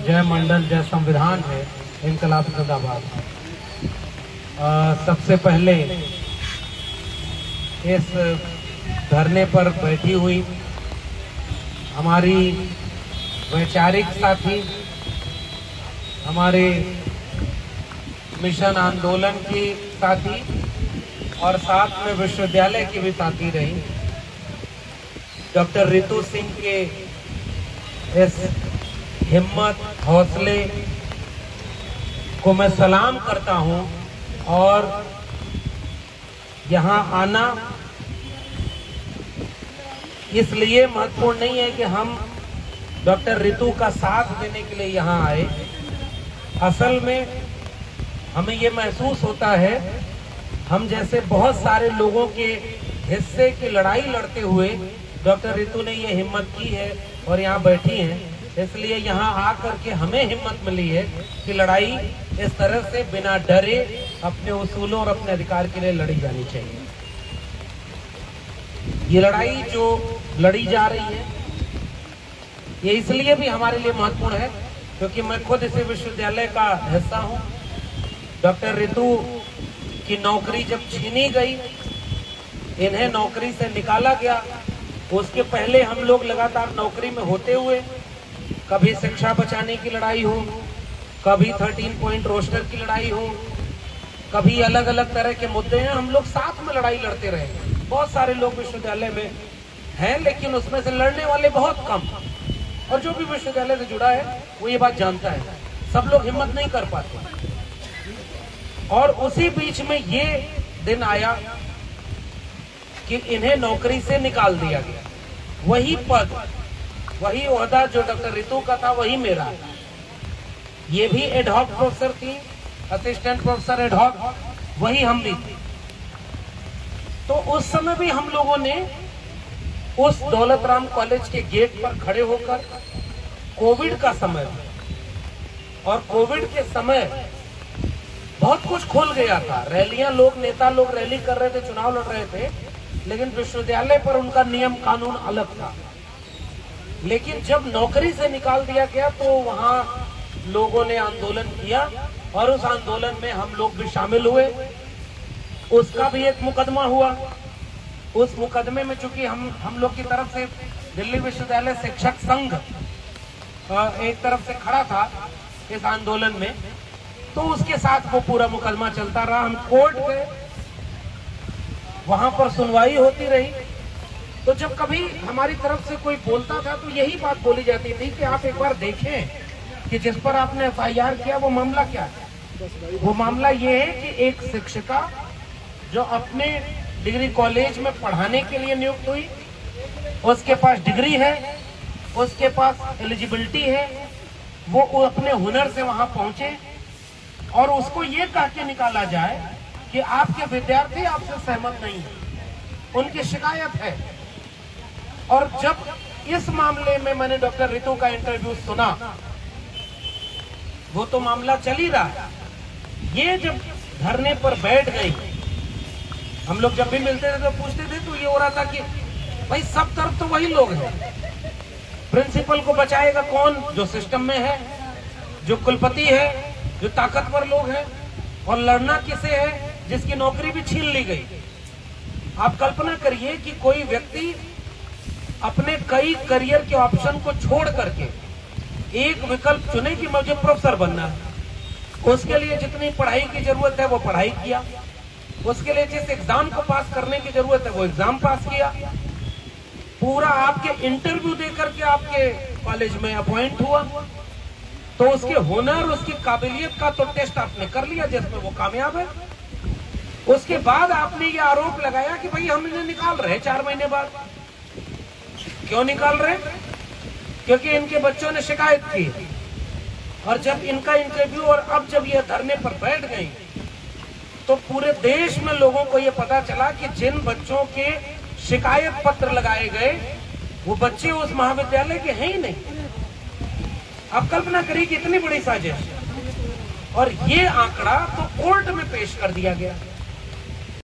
जय मंडल जय संविधान है, इनकलाब जिंदाबाद। सबसे पहले इस धरने पर बैठी हुई हमारी वैचारिक साथी, हमारे मिशन आंदोलन की साथी और साथ में विश्वविद्यालय की भी साथी रही, डॉक्टर रितु सिंह के इस हिम्मत हौसले को मैं सलाम करता हूं। और यहाँ आना इसलिए महत्वपूर्ण नहीं है कि हम डॉक्टर रितु का साथ देने के लिए यहाँ आए। असल में हमें ये महसूस होता है हम जैसे बहुत सारे लोगों के हिस्से की लड़ाई लड़ते हुए डॉक्टर रितु ने ये हिम्मत की है और यहाँ बैठी हैं, इसलिए यहाँ आकर के हमें हिम्मत मिली है कि लड़ाई इस तरह से बिना डरे अपने उसूलों और अपने अधिकार के लिए लड़ी जानी चाहिए। ये लड़ाई जो लड़ी जा रही है ये इसलिए भी हमारे लिए महत्वपूर्ण है क्योंकि मैं खुद इसी विश्वविद्यालय का हिस्सा हूँ। डॉक्टर रितु की नौकरी जब छीनी गई, इन्हें नौकरी से निकाला गया, उसके पहले हम लोग लगातार नौकरी में होते हुए कभी शिक्षा बचाने की लड़ाई हो, कभी 13 पॉइंट रोस्टर की लड़ाई हो, कभी अलग अलग तरह के मुद्दे हैं, हम लोग साथ में लड़ाई लड़ते रहे। बहुत सारे लोग विश्वविद्यालय में हैं लेकिन उसमें से लड़ने वाले बहुत कम, और जो भी विश्वविद्यालय से जुड़ा है वो ये बात जानता है, सब लोग हिम्मत नहीं कर पाते। और उसी बीच में ये दिन आया कि इन्हें नौकरी से निकाल दिया गया। वही पद, वही ओहदा जो डॉक्टर रितु का था वही मेरा। ये भी एडहॉक प्रोफेसर थी, असिस्टेंट प्रोफेसर एडहॉक, वही हम भी थे। तो उस समय भी हम लोगों ने उस दौलत राम कॉलेज के गेट पर खड़े होकर, कोविड का समय और कोविड के समय बहुत कुछ खुल गया था, रैलियां, लोग नेता लोग रैली कर रहे थे, चुनाव लड़ रहे थे, लेकिन विश्वविद्यालय पर उनका नियम कानून अलग था। लेकिन जब नौकरी से निकाल दिया गया तो वहां लोगों ने आंदोलन किया और उस आंदोलन में हम लोग भी शामिल हुए। उसका भी एक मुकदमा हुआ। उस मुकदमे में चूंकि हम लोग की तरफ से दिल्ली विश्वविद्यालय शिक्षक संघ एक तरफ से खड़ा था इस आंदोलन में, तो उसके साथ वो पूरा मुकदमा चलता रहा। हम कोर्ट गए, वहां पर सुनवाई होती रही। तो जब कभी हमारी तरफ से कोई बोलता था तो यही बात बोली जाती थी कि आप एक बार देखें कि जिस पर आपने FIR किया वो मामला क्या है। वो मामला ये है कि एक शिक्षिका जो अपने डिग्री कॉलेज में पढ़ाने के लिए नियुक्त हुई, उसके पास डिग्री है, उसके पास एलिजिबिलिटी है, वो अपने हुनर से वहां पहुंचे और उसको ये कह के निकाला जाए कि आपके विद्यार्थी आपसे सहमत नहीं है, उनकी शिकायत है। और जब इस मामले में मैंने डॉक्टर रितु का इंटरव्यू सुना, वो तो मामला चल ही रहा, ये जब धरने पर बैठ गई, हम लोग जब भी मिलते थे तो पूछते थे तो ये हो रहा था कि भाई सब तरफ तो वही लोग हैं, प्रिंसिपल को बचाएगा कौन? जो सिस्टम में है, जो कुलपति है, जो ताकतवर लोग हैं, और लड़ना किसे है जिसकी नौकरी भी छीन ली गई। आप कल्पना करिए कि कोई व्यक्ति अपने कई करियर के ऑप्शन को छोड़ करके एक विकल्प चुने कि मुझे प्रोफेसर बनना है, उसके लिए जितनी पढ़ाई की जरूरत है वो पढ़ाई किया, उसके लिए जिस एग्जाम को पास करने की जरूरत है वो एग्जाम पास किया, पूरा आपके इंटरव्यू देकर के आपके कॉलेज में अपॉइंट हुआ, तो उसके हुनर, उसकी काबिलियत का तो टेस्ट आपने कर लिया जिसमें वो कामयाब है। उसके बाद आपने ये आरोप लगाया कि भाई हम इन्हें निकाल रहे 4 महीने बाद। क्यों निकाल रहे? क्योंकि इनके बच्चों ने शिकायत की। और जब इनका इंटरव्यू और अब जब ये धरने पर बैठ गई तो पूरे देश में लोगों को ये पता चला कि जिन बच्चों के शिकायत पत्र लगाए गए वो बच्चे उस महाविद्यालय के हैं ही नहीं। आप कल्पना करिए कि इतनी बड़ी साजिश, और ये आंकड़ा तो कोर्ट में पेश कर दिया गया।